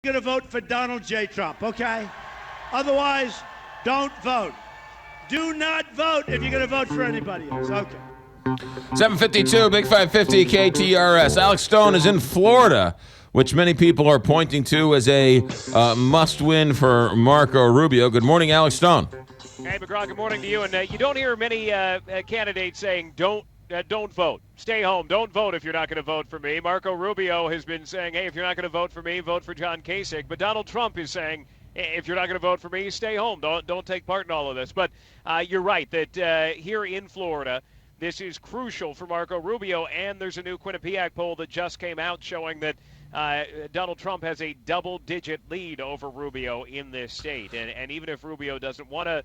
Going to vote for Donald J. Trump, okay? Otherwise, don't vote. Do not vote if you're going to vote for anybody else, okay? 752, Big 550 KTRS. Alex Stone is in Florida, which many people are pointing to as a must-win for Marco Rubio. Good morning, Alex Stone. Hey, McGraw, good morning to you. And you don't hear many candidates saying don't vote. Stay home. Don't vote if you're not going to vote for me. Marco Rubio has been saying, hey, if you're not going to vote for me, vote for John Kasich. But Donald Trump is saying, if you're not going to vote for me, stay home. Don't take part in all of this. But you're right that here in Florida, this is crucial for Marco Rubio. And there's a new Quinnipiac poll that just came out showing that Donald Trump has a double-digit lead over Rubio in this state. And even if Rubio doesn't want to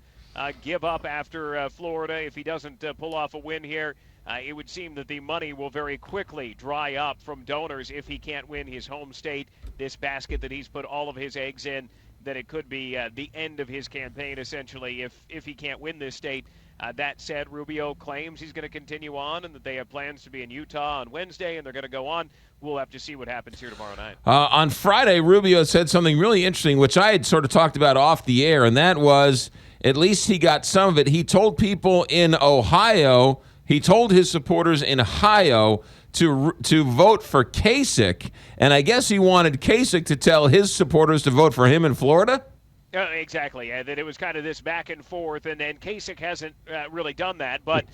give up after Florida, if he doesn't pull off a win here, it would seem that the money will very quickly dry up from donors if he can't win his home state, this basket that he's put all of his eggs in, that it could be the end of his campaign, essentially, if he can't win this state. That said, Rubio claims he's going to continue on and that they have plans to be in Utah on Wednesday, and they're going to go on. We'll have to see what happens here tomorrow night. On Friday, Rubio said something really interesting, which I had sort of talked about off the air, and that was, at least he got some of it. He told people in Ohio, he told his supporters in Ohio to vote for Kasich, and I guess he wanted Kasich to tell his supporters to vote for him in Florida? Exactly, that it was kind of this back and forth, and Kasich hasn't really done that. But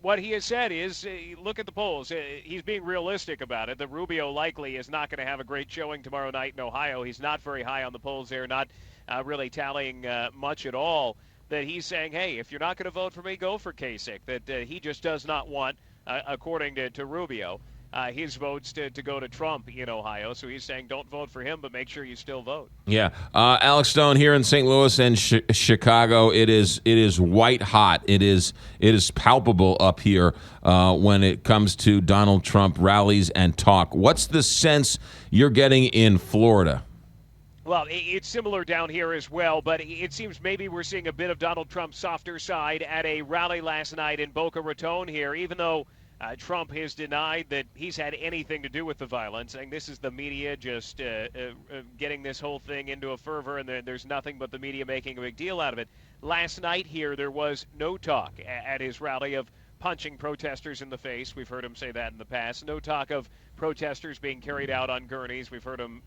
what he has said is, look at the polls. He's being realistic about it. That Rubio likely is not going to have a great showing tomorrow night in Ohio. He's not very high on the polls there, not really tallying much at all. That he's saying, hey, if you're not going to vote for me, go for Kasich. That he just does not want, according to Rubio, his votes to go to Trump in Ohio. So he's saying don't vote for him, but make sure you still vote. Yeah. Alex Stone here in St. Louis and Chicago. It is white hot. It is palpable up here when it comes to Donald Trump rallies and talk. What's the sense you're getting in Florida? Well, it's similar down here as well, but it seems maybe we're seeing a bit of Donald Trump's softer side at a rally last night in Boca Raton here, even though Trump has denied that he's had anything to do with the violence, saying this is the media just getting this whole thing into a fervor, and there's nothing but the media making a big deal out of it. Last night here, there was no talk at his rally of punching protesters in the face. We've heard him say that in the past. No talk of protesters being carried out on gurneys. We've heard him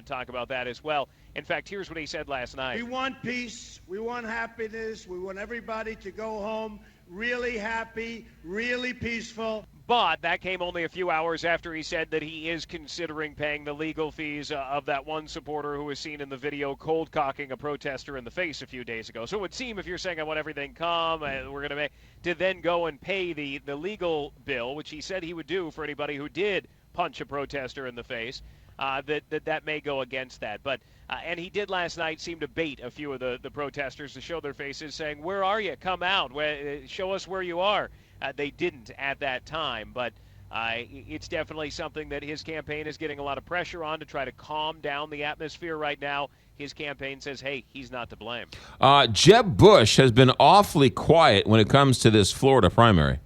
talk about that as well. In fact, here's what he said last night. We want peace. We want happiness. We want everybody to go home really happy, really peaceful. But that came only a few hours after he said that he is considering paying the legal fees of that one supporter who was seen in the video cold cocking a protester in the face a few days ago. So it would seem, if you're saying I want everything calm, we're going to make, to then go and pay the legal bill, which he said he would do for anybody who did punch a protester in the face, that may go against that. But and he did last night seem to bait a few of the protesters to show their faces, saying, where are you? Come out. Show us where you are. They didn't at that time, but it's definitely something that his campaign is getting a lot of pressure on to try to calm down the atmosphere right now. His campaign says, hey, he's not to blame. Jeb Bush has been awfully quiet when it comes to this Florida primary.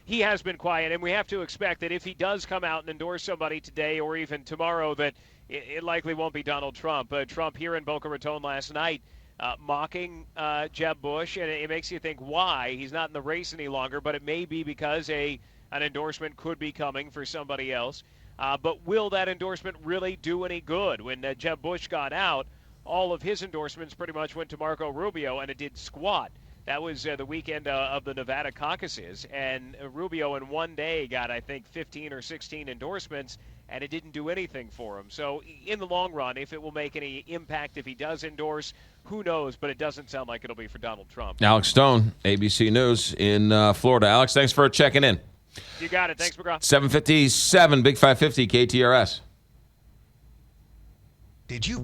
He has been quiet, and we have to expect that if he does come out and endorse somebody today or even tomorrow, that it likely won't be Donald Trump. Trump here in Boca Raton last night mocking Jeb Bush, and it makes you think why. He's not in the race any longer, but it may be because an endorsement could be coming for somebody else. But will that endorsement really do any good? When Jeb Bush got out, all of his endorsements pretty much went to Marco Rubio, and it did squat. That was the weekend of the Nevada caucuses, and Rubio in one day got, I think, 15 or 16 endorsements, and it didn't do anything for him. So in the long run, if it will make any impact if he does endorse, who knows, but it doesn't sound like it'll be for Donald Trump. Alex Stone, ABC News in Florida. Alex, thanks for checking in. You got it. Thanks, McGraw. 757, Big 550, KTRS. Did you